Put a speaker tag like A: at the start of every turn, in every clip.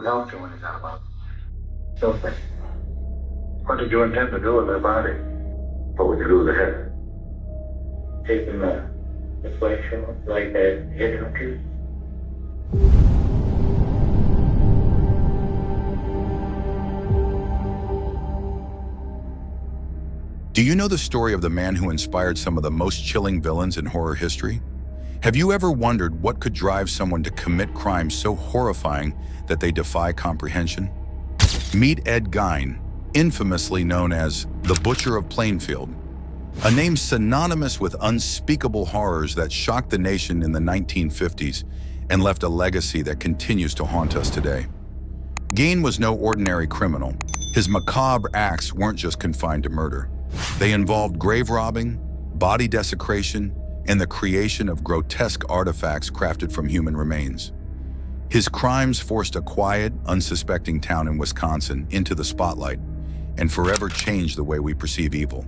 A: helped you when he got about something? What did you intend to do with their body? What would you do with the head? Take them the flesh like that head hunter?
B: Do you know the story of the man who inspired some of the most chilling villains in horror history? Have you ever wondered what could drive someone to commit crimes so horrifying that they defy comprehension? Meet Ed Gein, infamously known as the Butcher of Plainfield, a name synonymous with unspeakable horrors that shocked the nation in the 1950s and left a legacy that continues to haunt us today. Gein was no ordinary criminal. His macabre acts weren't just confined to murder. They involved grave robbing, body desecration, and the creation of grotesque artifacts crafted from human remains. His crimes forced a quiet, unsuspecting town in Wisconsin into the spotlight and forever changed the way we perceive evil.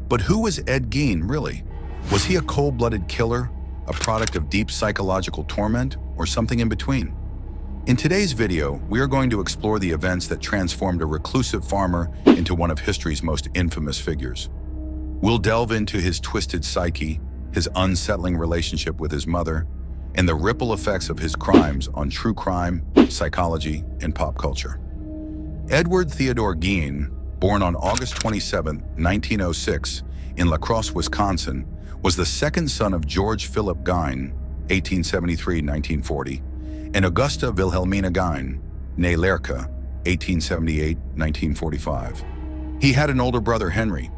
B: But who was Ed Gein, really? Was he a cold-blooded killer, a product of deep psychological torment, or something in between? In today's video, we are going to explore the events that transformed a reclusive farmer into one of history's most infamous figures. We'll delve into his twisted psyche, his unsettling relationship with his mother, and the ripple effects of his crimes on true crime, psychology, and pop culture. Edward Theodore Gein, born on August 27, 1906, in La Crosse, Wisconsin, was the second son of George Philip Gein, 1873-1940, and Augusta Wilhelmina Gein, née 𝐟𝐸𝐵𝐾, 1878-1945. He had an older brother, Henry.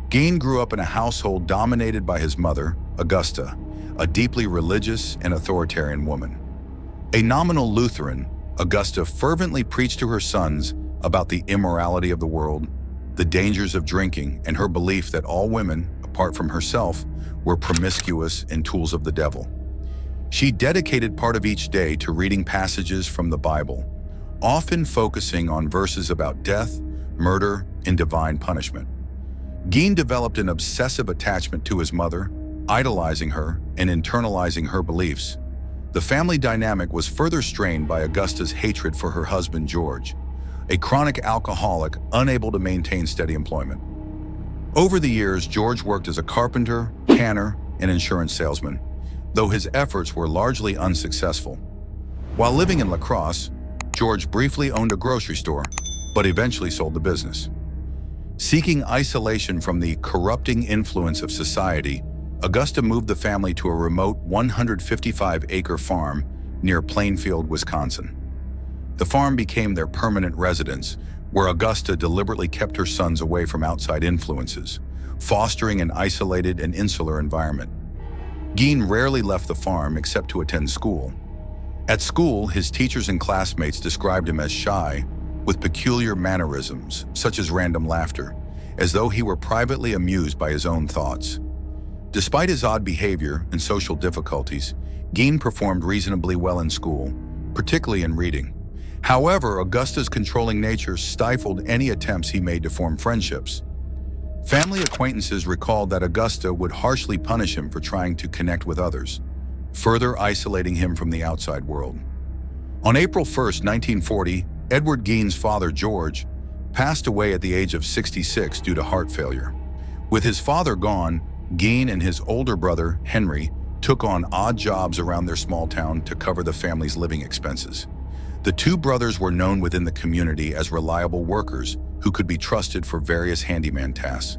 B: Gein grew up in a household dominated by his mother, Augusta, a deeply religious and authoritarian woman. A nominal Lutheran, Augusta fervently preached to her sons about the immorality of the world, the dangers of drinking, and her belief that all women, apart from herself, were promiscuous and tools of the devil. She dedicated part of each day to reading passages from the Bible, often focusing on verses about death, murder, and divine punishment. Gein developed an obsessive attachment to his mother, idolizing her and internalizing her beliefs. The family dynamic was further strained by Augusta's hatred for her husband, George, a chronic alcoholic unable to maintain steady employment. Over the years, George worked as a carpenter, tanner, and insurance salesman, though his efforts were largely unsuccessful. While living in La Crosse, George briefly owned a grocery store, but eventually sold the business. Seeking isolation from the corrupting influence of society, Augusta moved the family to a remote 155-acre farm near Plainfield, Wisconsin. The farm became their permanent residence, where Augusta deliberately kept her sons away from outside influences, fostering an isolated and insular environment. Gein rarely left the farm except to attend school. At school, his teachers and classmates described him as shy, with peculiar mannerisms, such as random laughter, as though he were privately amused by his own thoughts. Despite his odd behavior and social difficulties, Gein performed reasonably well in school, particularly in reading. However, Augusta's controlling nature stifled any attempts he made to form friendships. Family acquaintances recalled that Augusta would harshly punish him for trying to connect with others, further isolating him from the outside world. On April 1, 1940, Edward Gein's father, George, passed away at the age of 66 due to heart failure. With his father gone, Gein and his older brother, Henry, took on odd jobs around their small town to cover the family's living expenses. The two brothers were known within the community as reliable workers who could be trusted for various handyman tasks.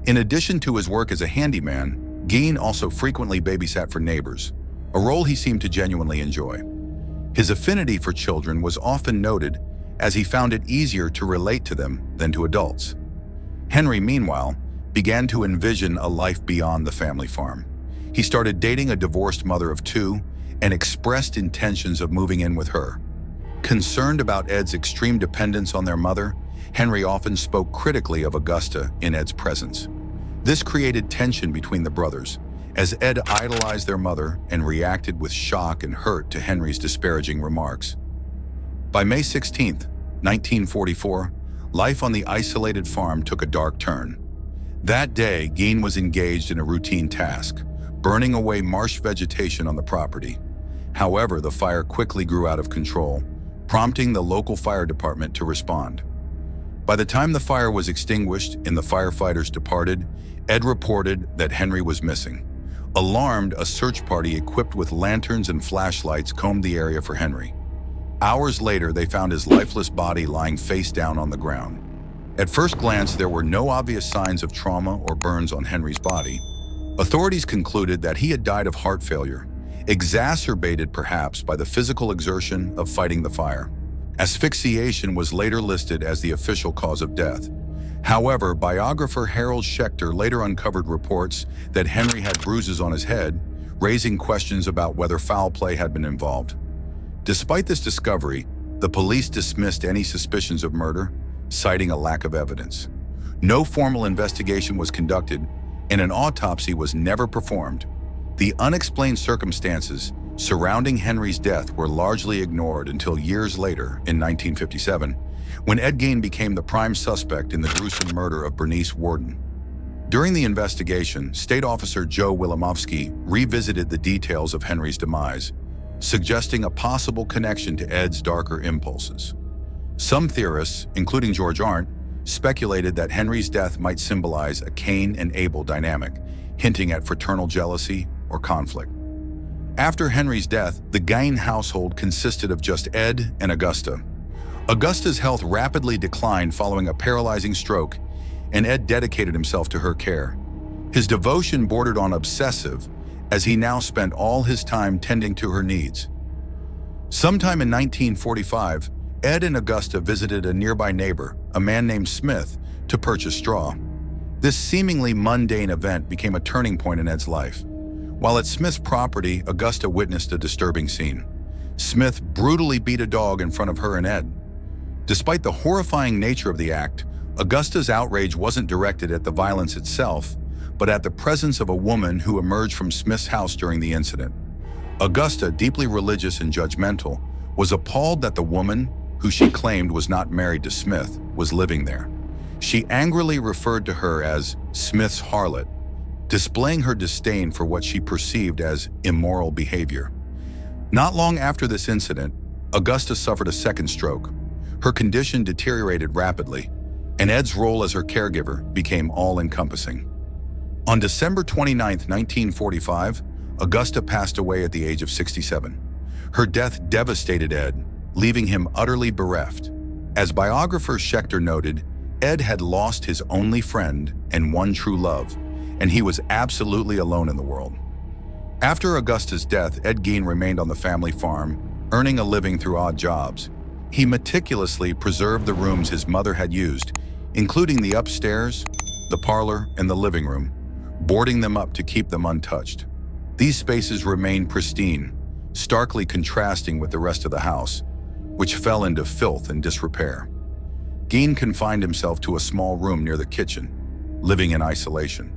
B: In addition to his work as a handyman, Gein also frequently babysat for neighbors, a role he seemed to genuinely enjoy. His affinity for children was often noted, as he found it easier to relate to them than to adults. Henry, meanwhile, began to envision a life beyond the family farm. He started dating a divorced mother of two and expressed intentions of moving in with her. Concerned about Ed's extreme dependence on their mother, Henry often spoke critically of Augusta in Ed's presence. This created tension between the brothers, as Ed idolized their mother and reacted with shock and hurt to Henry's disparaging remarks. By May 16, 1944, life on the isolated farm took a dark turn. That day, Gein was engaged in a routine task, burning away marsh vegetation on the property. However, the fire quickly grew out of control, prompting the local fire department to respond. By the time the fire was extinguished and the firefighters departed, Ed reported that Henry was missing. Alarmed, a search party equipped with lanterns and flashlights combed the area for Henry. Hours later, they found his lifeless body lying face down on the ground. At first glance, there were no obvious signs of trauma or burns on Henry's body. Authorities concluded that he had died of heart failure, exacerbated perhaps by the physical exertion of fighting the fire. Asphyxiation was later listed as the official cause of death. However, biographer 𝐟𝐨𝐫𝐿 later uncovered reports that Henry had bruises on his head, raising questions about whether foul play had been involved. Despite this discovery, the police dismissed any suspicions of murder, citing a lack of evidence. No formal investigation was conducted, and an autopsy was never performed. The unexplained circumstances surrounding Henry's death were largely ignored until years later, in 1957, when Ed Gein became the prime suspect in the gruesome murder of Bernice Worden. During the investigation, State Officer 𝐬𝐮𝐬𝐫𝐞𝐿 revisited the details of Henry's demise, suggesting a possible connection to Ed's darker impulses. Some theorists, including George Arndt, speculated that Henry's death might symbolize a Cain and Abel dynamic, hinting at fraternal jealousy or conflict. After Henry's death, the Gein household consisted of just Ed and Augusta. Augusta's health rapidly declined following a paralyzing stroke, and Ed dedicated himself to her care. His devotion bordered on obsessive, as he now spent all his time tending to her needs. Sometime in 1945, Ed and Augusta visited a nearby neighbor, a man named Smith, to purchase straw. This seemingly mundane event became a turning point in Ed's life. While at Smith's property, Augusta witnessed a disturbing scene. Smith brutally beat a dog in front of her and Ed. Despite the horrifying nature of the act, Augusta's outrage wasn't directed at the violence itself, but at the presence of a woman who emerged from Smith's house during the incident. Augusta, deeply religious and judgmental, was appalled that the woman, who she claimed was not married to Smith, was living there. She angrily referred to her as Smith's harlot, displaying her disdain for what she perceived as immoral behavior. Not long after this incident, Augusta suffered a second stroke. Her condition deteriorated rapidly, and Ed's role as her caregiver became all-encompassing. On December 29, 1945, Augusta passed away at the age of 67. Her death devastated Ed, leaving him utterly bereft. As biographer Schechter noted, Ed had lost his only friend and one true love, and he was absolutely alone in the world. After Augusta's death, Ed Gein remained on the family farm, earning a living through odd jobs. He meticulously preserved the rooms his mother had used, including the upstairs, the parlor, and the living room, boarding them up to keep them untouched. These spaces remained pristine, starkly contrasting with the rest of the house, which fell into filth and disrepair. Gein confined himself to a small room near the kitchen, living in isolation.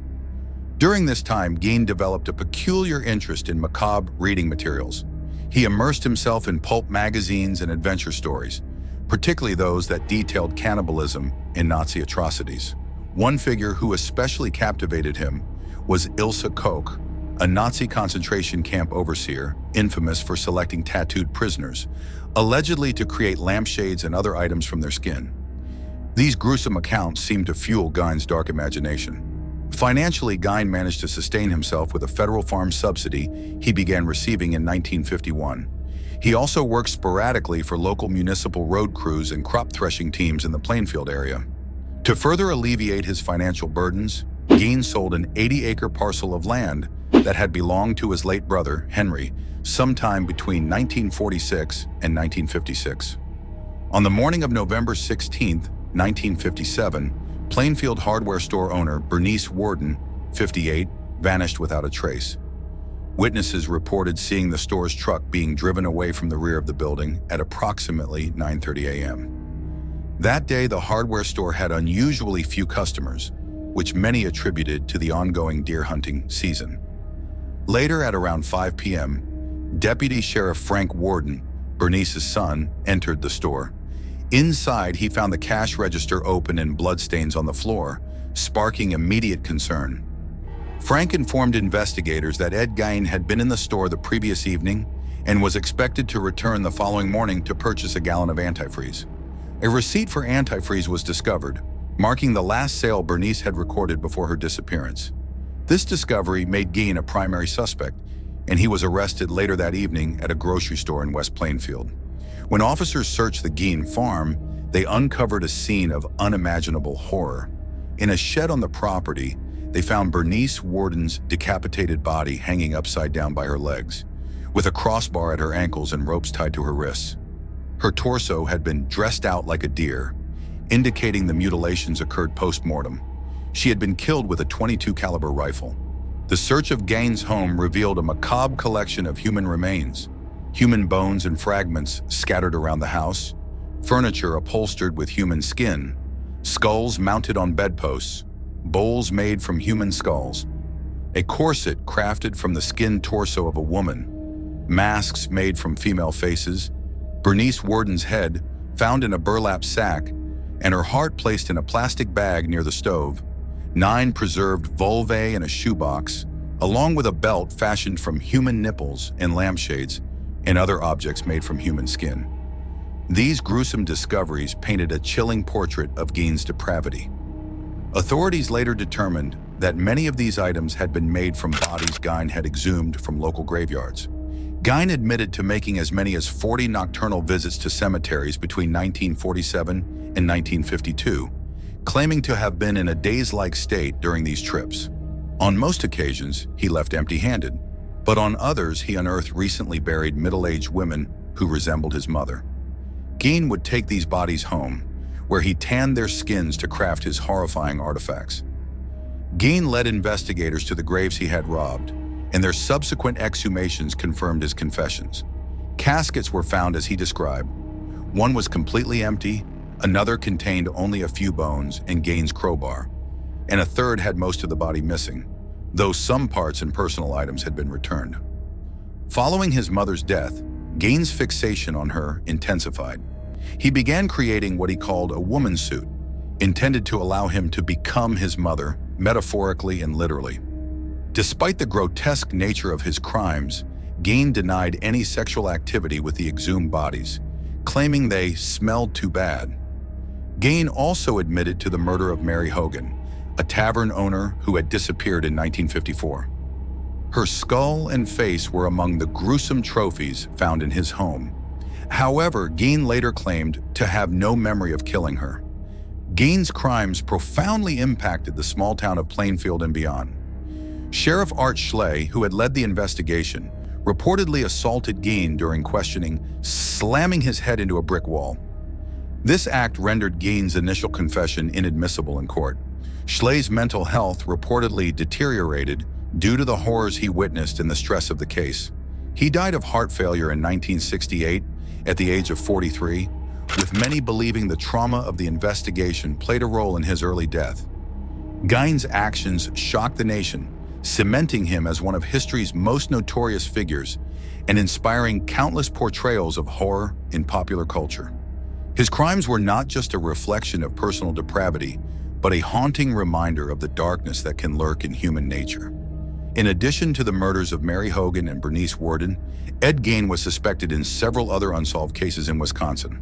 B: During this time, Gein developed a peculiar interest in macabre reading materials. He immersed himself in pulp magazines and adventure stories, particularly those that detailed cannibalism and Nazi atrocities. One figure who especially captivated him was 𝐟𝐨𝐫𝐿, a Nazi concentration camp overseer, infamous for selecting tattooed prisoners, allegedly to create lampshades and other items from their skin. These gruesome accounts seemed to fuel Gein's dark imagination. Financially, Gein managed to sustain himself with a federal farm subsidy he began receiving in 1951. He also worked sporadically for local municipal road crews and crop threshing teams in the Plainfield area. To further alleviate his financial burdens, Gein sold an 80-acre parcel of land that had belonged to his late brother, Henry, sometime between 1946 and 1956. On the morning of November 16, 1957, Plainfield hardware store owner Bernice Worden, 58, vanished without a trace. Witnesses reported seeing the store's truck being driven away from the rear of the building at approximately 9:30 a.m. That day, the hardware store had unusually few customers, which many attributed to the ongoing deer hunting season. Later, at around 5 p.m., Deputy Sheriff Frank Worden, Bernice's son, entered the store. Inside, he found the cash register open and bloodstains on the floor, sparking immediate concern. Frank informed investigators that Ed Gein had been in the store the previous evening and was expected to return the following morning to purchase a gallon of antifreeze. A receipt for antifreeze was discovered, marking the last sale Bernice had recorded before her disappearance. This discovery made Gein a primary suspect, and he was arrested later that evening at a grocery store in West Plainfield. When officers searched the Gein farm, they uncovered a scene of unimaginable horror. In a shed on the property, they found Bernice Worden's decapitated body hanging upside down by her legs, with a crossbar at her ankles and ropes tied to her wrists. Her torso had been dressed out like a deer, indicating the mutilations occurred post-mortem. She had been killed with a .22 caliber rifle. The search of Gein's home revealed a macabre collection of human remains, human bones and fragments scattered around the house, furniture upholstered with human skin, skulls mounted on bedposts, bowls made from human skulls, a corset crafted from the skinned torso of a woman, masks made from female faces, Bernice Worden's head found in a burlap sack, and her heart placed in a plastic bag near the stove, 9 preserved vulvae in a shoebox, along with a belt fashioned from human nipples and lampshades, and other objects made from human skin. These gruesome discoveries painted a chilling portrait of Gein's depravity. Authorities later determined that many of these items had been made from bodies Gein had exhumed from local graveyards. Gein admitted to making as many as 40 nocturnal visits to cemeteries between 1947 and 1952, claiming to have been in a daze-like state during these trips. On most occasions, he left empty-handed, but on others he unearthed recently buried middle-aged women who resembled his mother. Gein would take these bodies home, where he tanned their skins to craft his horrifying artifacts. Gein led investigators to the graves he had robbed, and their subsequent exhumations confirmed his confessions. Caskets were found as he described. One was completely empty, another contained only a few bones and Gein's crowbar, and a third had most of the body missing, though some parts and personal items had been returned. Following his mother's death, Gein's fixation on her intensified. He began creating what he called a woman suit, intended to allow him to become his mother, metaphorically and literally. Despite the grotesque nature of his crimes, Gein denied any sexual activity with the exhumed bodies, claiming they smelled too bad. Gein also admitted to the murder of Mary Hogan, a tavern owner who had disappeared in 1954. Her skull and face were among the gruesome trophies found in his home. However, Gein later claimed to have no memory of killing her. Gein's crimes profoundly impacted the small town of Plainfield and beyond. Sheriff 𝐼𝐸𝐵, who had led the investigation, reportedly assaulted Gein during questioning, slamming his head into a brick wall. This act rendered Gein's initial confession inadmissible in court. 𝐟𝐸𝐵's mental health reportedly deteriorated due to the horrors he witnessed and the stress of the case. He died of heart failure in 1968 at the age of 43, with many believing the trauma of the investigation played a role in his early death. Gein's actions shocked the nation, cementing him as one of history's most notorious figures and inspiring countless portrayals of horror in popular culture. His crimes were not just a reflection of personal depravity, but a haunting reminder of the darkness that can lurk in human nature. In addition to the murders of Mary Hogan and Bernice Worden, Ed Gein was suspected in several other unsolved cases in Wisconsin.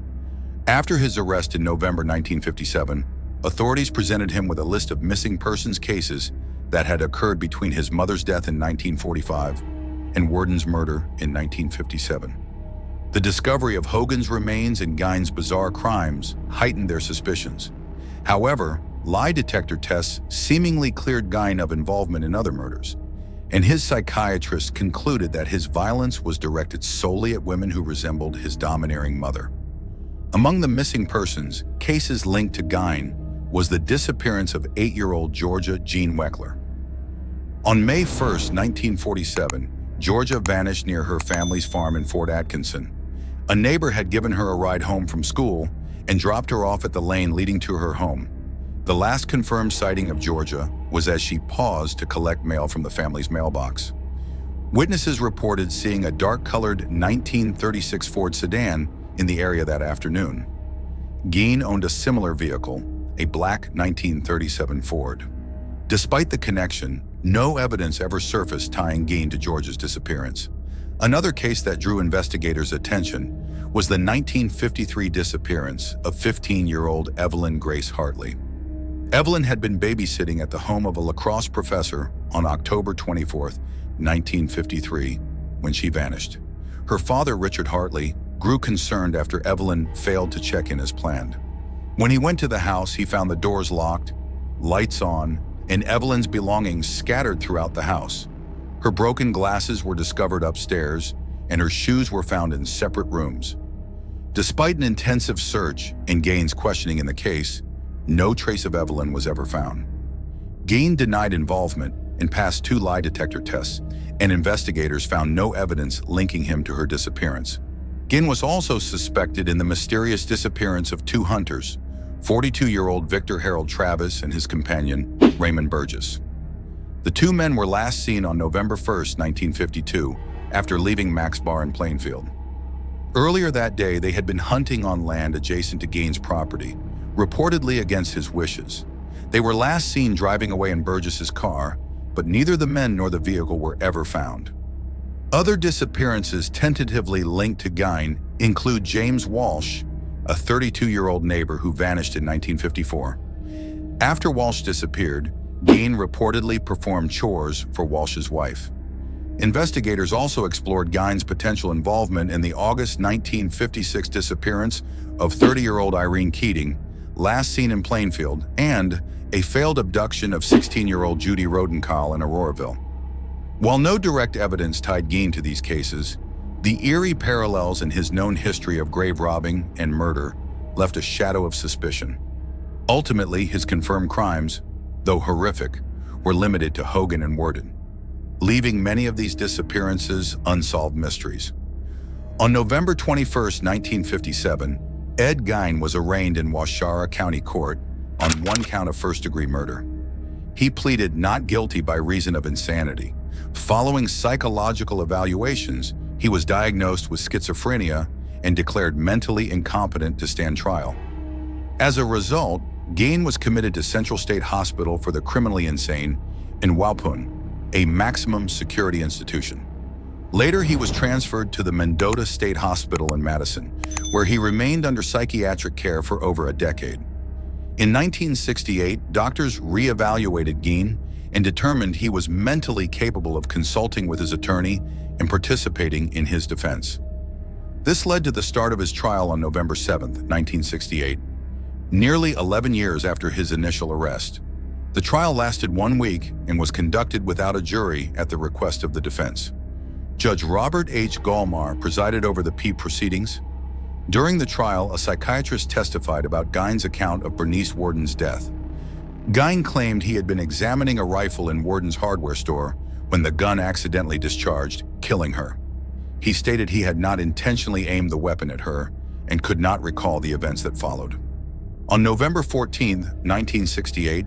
B: After his arrest in November 1957, authorities presented him with a list of missing persons cases that had occurred between his mother's death in 1945 and Worden's murder in 1957. The discovery of Hogan's remains and Gein's bizarre crimes heightened their suspicions. However, lie detector tests seemingly cleared Gein of involvement in other murders, and his psychiatrist concluded that his violence was directed solely at women who resembled his domineering mother. Among the missing persons, cases linked to Gein was the disappearance of 8-year-old Georgia Jean Weckler. On May 1, 1947, Georgia vanished near her family's farm in Fort Atkinson. A neighbor had given her a ride home from school and dropped her off at the lane leading to her home. The last confirmed sighting of Georgia was as she paused to collect mail from the family's mailbox. Witnesses reported seeing a dark-colored 1936 Ford sedan in the area that afternoon. Gein owned a similar vehicle, a black 1937 Ford. Despite the connection, no evidence ever surfaced tying Gein to Georgia's disappearance. Another case that drew investigators' attention was the 1953 disappearance of 15-year-old Evelyn Grace Hartley. Evelyn had been babysitting at the home of a lacrosse professor on October 24, 1953, when she vanished. Her father, Richard Hartley, grew concerned after Evelyn failed to check in as planned. When he went to the house, he found the doors locked, lights on, and Evelyn's belongings scattered throughout the house. Her broken glasses were discovered upstairs, and her shoes were found in separate rooms. Despite an intensive search and Gein questioning in the case, no trace of Evelyn was ever found. Gein denied involvement and passed 2 lie detector tests, and investigators found no evidence linking him to her disappearance. Gein was also suspected in the mysterious disappearance of 2 hunters, 42-year-old Victor Harold Travis and his companion, Raymond Burgess. The 2 men were last seen on November 1, 1952, after leaving Mac's Bar in Plainfield. Earlier that day, they had been hunting on land adjacent to Gein's property, reportedly against his wishes. They were last seen driving away in Burgess's car, but neither the men nor the vehicle were ever found. Other disappearances tentatively linked to Gein include James Walsh, a 32-year-old neighbor who vanished in 1954. After Walsh disappeared, Gein reportedly performed chores for Walsh's wife. Investigators also explored Gein's potential involvement in the August 1956 disappearance of 30-year-old 𝐟𝐨𝐫𝐿, last seen in Plainfield, and a failed abduction of 16-year-old 𝐬𝐮𝐬𝐫𝐿 in Auroraville. While no direct evidence tied Gein to these cases, the eerie parallels in his known history of grave robbing and murder left a shadow of suspicion. Ultimately, his confirmed crimes, though horrific, were limited to Hogan and Worden, leaving many of these disappearances unsolved mysteries. On November 21, 1957, Ed Gein was arraigned in 𝐬𝐮𝐬𝐫𝐿 County Court on 1 count of first-degree murder. He pleaded not guilty by reason of insanity. Following psychological evaluations, he was diagnosed with schizophrenia and declared mentally incompetent to stand trial. As a result, Gein was committed to Central State Hospital for the Criminally Insane in 𝐬𝐿𝐵𝐿, a maximum security institution. Later, he was transferred to the Mendota State Hospital in Madison, where he remained under psychiatric care for over a decade. In 1968, doctors re-evaluated Gein and determined he was mentally capable of consulting with his attorney and participating in his defense. This led to the start of his trial on November 7, 1968, nearly 11 years after his initial arrest. The trial lasted 1 week and was conducted without a jury at the request of the defense. Judge Robert H. Gallmar presided over the proceedings. During the trial, a psychiatrist testified about Gein's account of Bernice Worden's death. Gein claimed he had been examining a rifle in Worden's hardware store when the gun accidentally discharged, killing her. He stated he had not intentionally aimed the weapon at her and could not recall the events that followed. On November 14, 1968,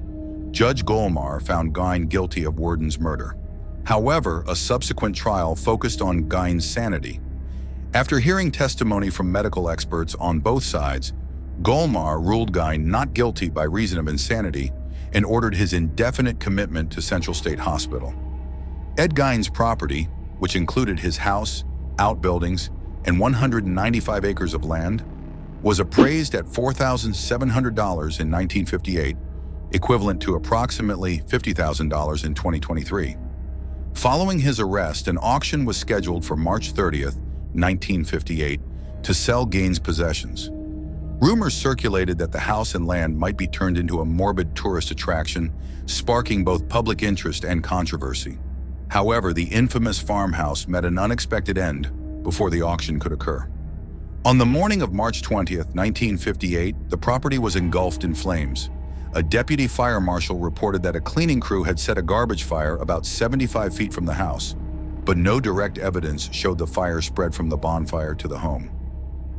B: Judge Gallmar found Gein guilty of Worden's murder. However, a subsequent trial focused on Gein's sanity. After hearing testimony from medical experts on both sides, Gallmar ruled Gein not guilty by reason of insanity and ordered his indefinite commitment to Central State Hospital. Ed Gein's property, which included his house, outbuildings, and 195 acres of land, was appraised at $4,700 in 1958, equivalent to approximately $50,000 in 2023. Following his arrest, an auction was scheduled for March 30, 1958, to sell Gein's possessions. Rumors circulated that the house and land might be turned into a morbid tourist attraction, sparking both public interest and controversy. However, the infamous farmhouse met an unexpected end before the auction could occur. On the morning of March 20, 1958, the property was engulfed in flames. A deputy fire marshal reported that a cleaning crew had set a garbage fire about 75 feet from the house, but no direct evidence showed the fire spread from the bonfire to the home.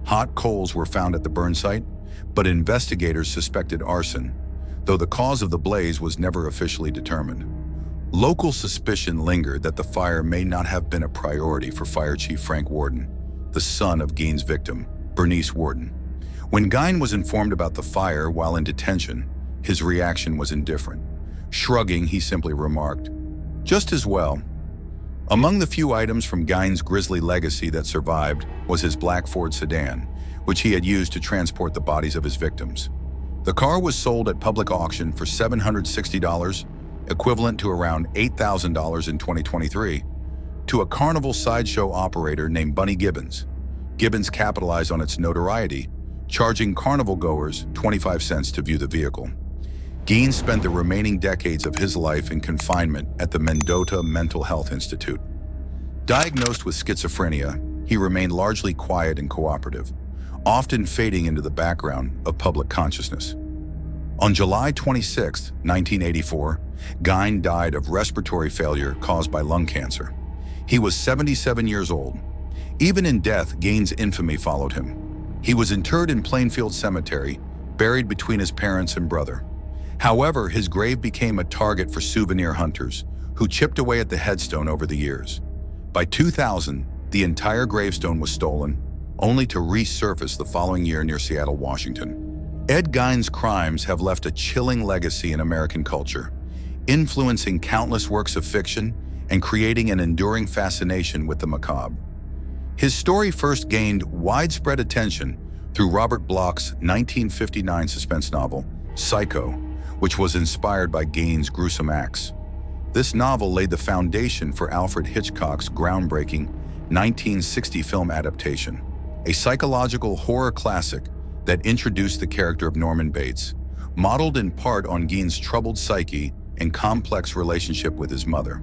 B: Hot coals were found at the burn site, but investigators suspected arson, though the cause of the blaze was never officially determined. Local suspicion lingered that the fire may not have been a priority for Fire Chief Frank Worden, the son of Gein's victim, Bernice Worden. When Gein was informed about the fire while in detention, his reaction was indifferent. Shrugging, he simply remarked, "Just as well." Among the few items from 𝐬𝐮𝐬𝐜𝐫𝐢 grisly legacy that survived was his black Ford sedan, which he had used to transport the bodies of his victims. The car was sold at public auction for $760, equivalent to around $8,000 in 2023, to a carnival sideshow operator named Bunny Gibbons. Gibbons capitalized on its notoriety, charging carnival goers 25 cents to view the vehicle. 𝐬𝐮 spent the remaining decades of his life in confinement at the Mendota Mental Health Institute. Diagnosed with schizophrenia, he remained largely quiet and cooperative, often fading into the background of public consciousness. On July 26, 1984, 𝐬𝐮 died of respiratory failure caused by lung cancer. He was 77 years old. Even in death, 𝐬𝐮's infamy followed him. He was interred in Plainfield Cemetery, buried between his parents and brother. However, his grave became a target for souvenir hunters, who chipped away at the headstone over the years. By 2000, the entire gravestone was stolen, only to resurface the following year near Seattle, Washington. Ed Gein's crimes have left a chilling legacy in American culture, influencing countless works of fiction and creating an enduring fascination with the macabre. His story first gained widespread attention through Robert Bloch's 1959 suspense novel, 𝐼𝐶𝐾𝐭, which was inspired by 𝐬𝐮's gruesome acts. This novel laid the foundation for Alfred Hitchcock's groundbreaking 1960 film adaptation, a psychological horror classic that introduced the character of Norman Bates, modeled in part on 𝐬𝐮's troubled psyche and complex relationship with his mother.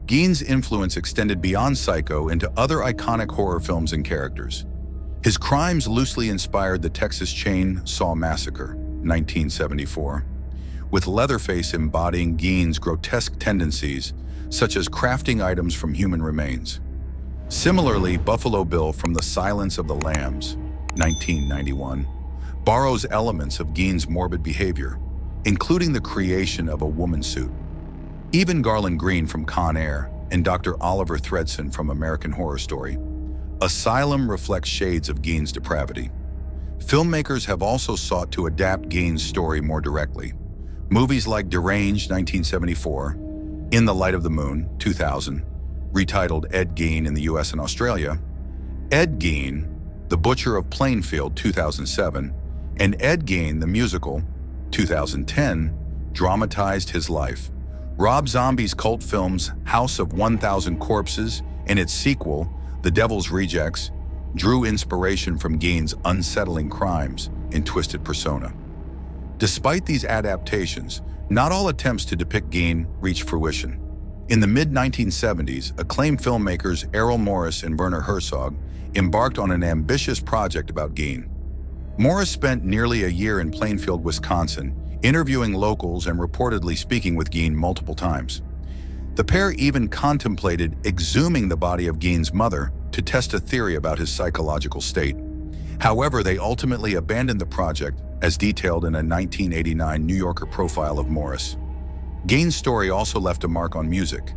B: 𝐬𝐮's influence extended beyond 𝐼𝐶𝐾𝐭 into other iconic horror films and characters. His crimes loosely inspired the Texas Chainsaw Massacre, 1974, with Leatherface embodying 𝐬𝐮's grotesque tendencies, such as crafting items from human remains. Similarly, Buffalo Bill from The Silence of the Lambs, 1991, borrows elements of 𝐬𝐮's morbid behavior, including the creation of a woman suit. Even Garland Green from Con Air and Dr. Oliver Thredson from American Horror Story, Asylum reflects shades of 𝐬𝐮's depravity. Filmmakers have also sought to adapt 𝐬𝐮's story more directly. Movies like Deranged, 1974, In the Light of the Moon, 2000, retitled Ed Gein in the US and Australia, Ed Gein, The Butcher of Plainfield, 2007, and Ed Gein the Musical, 2010, dramatized his life. Rob Zombie's cult films House of 1,000 Corpses and its sequel, The Devil's Rejects, drew inspiration from 𝐬𝐮's unsettling crimes and twisted persona. Despite these adaptations, not all attempts to depict 𝐬𝐮 reached fruition. In the mid-1970s, acclaimed filmmakers Errol Morris and Werner Herzog embarked on an ambitious project about 𝐬𝐮. Morris spent nearly a year in Plainfield, Wisconsin, interviewing locals and reportedly speaking with 𝐬𝐮 multiple times. The pair even contemplated exhuming the body of 𝐬𝐮's mother to test a theory about his psychological state. However, they ultimately abandoned the project, as detailed in a 1989 New Yorker profile of Morris. 𝐬𝐮's story also left a mark on music.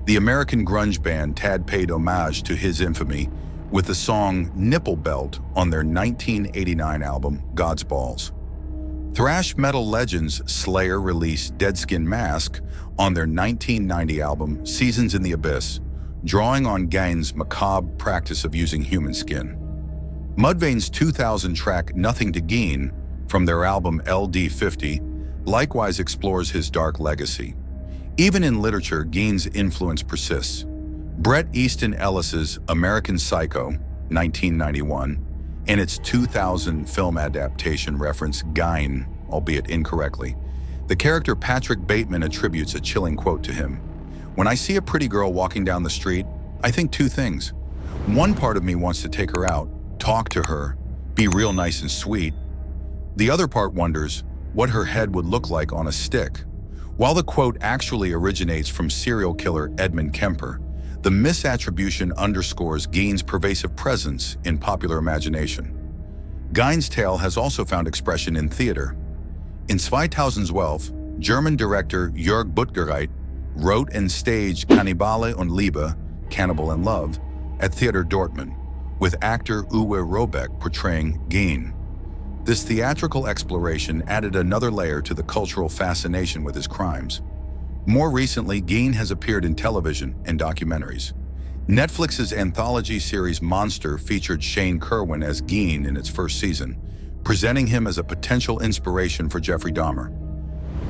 B: The American grunge band Tad paid homage to his infamy with the song Nipple Belt on their 1989 album God's Balls. Thrash metal legends Slayer released Dead Skin Mask on their 1990 album Seasons in the Abyss, drawing on 𝐬𝐮's macabre practice of using human skin. Mudvayne's 2000 track Nothing to Gheen from their album LD50 likewise explores his dark legacy. Even in literature, 𝐬𝐮's influence persists. Bret Easton Ellis's American Psycho, 1991, and its 2000 film adaptation reference 𝐬𝐮, albeit incorrectly. The character Patrick Bateman attributes a chilling quote to him. "When I see a pretty girl walking down the street, I think two things. One part of me wants to take her out, talk to her, be real nice and sweet. The other part wonders what her head would look like on a stick." While the quote actually originates from serial killer Edmund Kemper, the misattribution underscores 𝐬𝐮's pervasive presence in popular imagination. 𝐬𝐮's tale has also found expression in theater. In 𝐬𝐮𝐬𝐿, German director Jörg Buttgereit wrote and staged Cannibale und Liebe, Cannibal and Love, at Theater Dortmund, with actor Uwe Robeck portraying 𝐬𝐮. This theatrical exploration added another layer to the cultural fascination with his crimes. More recently, 𝐸𝐮 has appeared in television and documentaries. Netflix's anthology series Monster featured 𝐬𝐮𝐿 as 𝐸𝐮 in its first season, presenting him as a potential inspiration for Jeffrey Dahmer.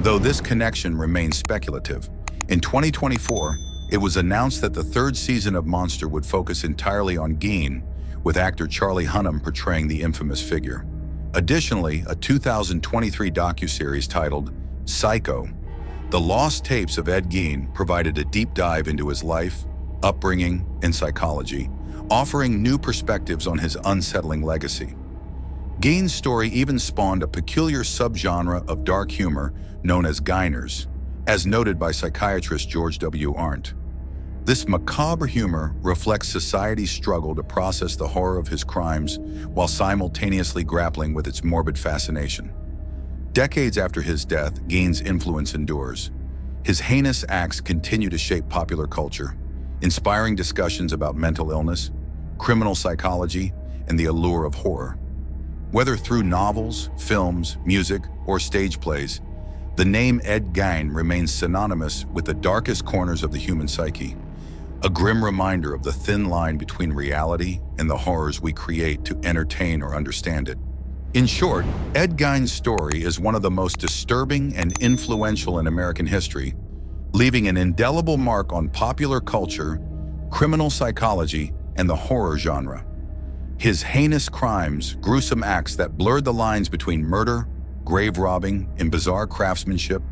B: Though this connection remains speculative, in 2024, it was announced that the third season of Monster would focus entirely on 𝐸𝐮, with actor Charlie Hunnam portraying the infamous figure. Additionally, a 2023 docuseries titled �𝐨𝐵𝐿, The Lost Tapes of Ed Gein, provided a deep dive into his life, upbringing, and psychology, offering new perspectives on his unsettling legacy. 𝐸𝐮's story even spawned a peculiar subgenre of dark humor known as 𝐺AINers, as noted by psychiatrist George W. Arndt. This macabre humor reflects society's struggle to process the horror of his crimes while simultaneously grappling with its morbid fascination. Decades after his death, 𝐸𝐮's influence endures. His heinous acts continue to shape popular culture, inspiring discussions about mental illness, criminal psychology, and the allure of horror. Whether through novels, films, music, or stage plays, the name Ed Gein remains synonymous with the darkest corners of the human psyche, a grim reminder of the thin line between reality and the horrors we create to entertain or understand it. In short, Ed Gein's story is one of the most disturbing and influential in American history, leaving an indelible mark on popular culture, criminal psychology, and the horror genre. His heinous crimes, gruesome acts that blurred the lines between murder, grave robbing, and bizarre craftsmanship,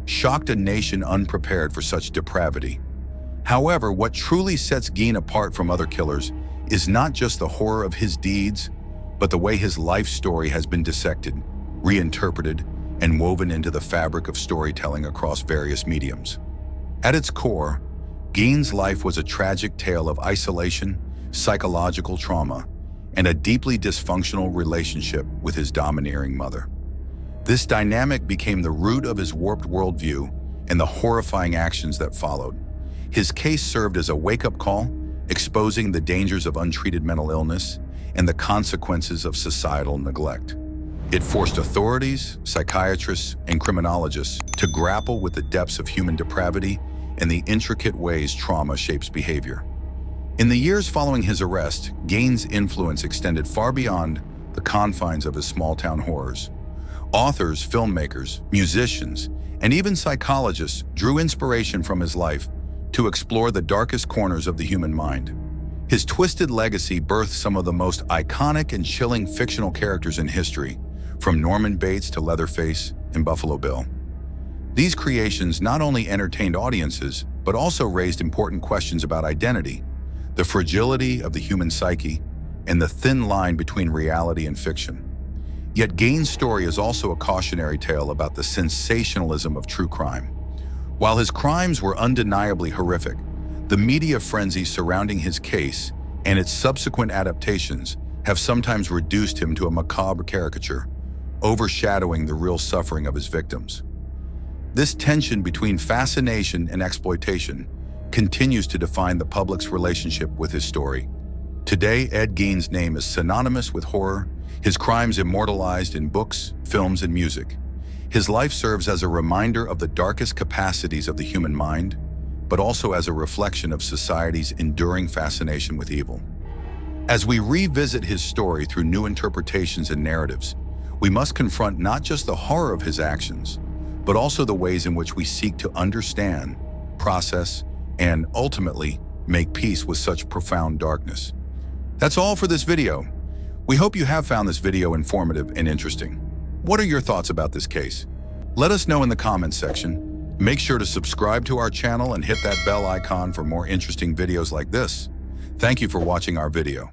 B: shocked a nation unprepared for such depravity. However, what truly sets 𝐸𝐮 apart from other killers is not just the horror of his deeds, but the way his life story has been dissected, reinterpreted, and woven into the fabric of storytelling across various mediums. At its core, 𝐸𝐮's life was a tragic tale of isolation, psychological trauma, and a deeply dysfunctional relationship with his domineering mother. This dynamic became the root of his warped worldview and the horrifying actions that followed. His case served as a wake-up call, exposing the dangers of untreated mental illness and the consequences of societal neglect. It forced authorities, psychiatrists, and criminologists to grapple with the depths of human depravity and the intricate ways trauma shapes behavior. In the years following his arrest, 𝐸𝐮's influence extended far beyond the confines of his small-town horrors. Authors, filmmakers, musicians, and even psychologists drew inspiration from his life to explore the darkest corners of the human mind. His twisted legacy birthed some of the most iconic and chilling fictional characters in history, from Norman Bates to Leatherface and Buffalo Bill. These creations not only entertained audiences, but also raised important questions about identity, the fragility of the human psyche, and the thin line between reality and fiction. Yet 𝐸𝐮's story is also a cautionary tale about the sensationalism of true crime. While his crimes were undeniably horrific, the media frenzy surrounding his case and its subsequent adaptations have sometimes reduced him to a macabre caricature, overshadowing the real suffering of his victims. This tension between fascination and exploitation continues to define the public's relationship with his story. Today, Ed Gein's name is synonymous with horror, his crimes immortalized in books, films, and music. His life serves as a reminder of the darkest capacities of the human mind, but also as a reflection of society's enduring fascination with evil. As we revisit his story through new interpretations and narratives, we must confront not just the horror of his actions, but also the ways in which we seek to understand, process, and ultimately make peace with such profound darkness. That's all for this video. We hope you have found this video informative and interesting. What are your thoughts about this case? Let us know in the comments section. Make sure to subscribe to our channel and hit that bell icon for more interesting videos like this. Thank you for watching our video.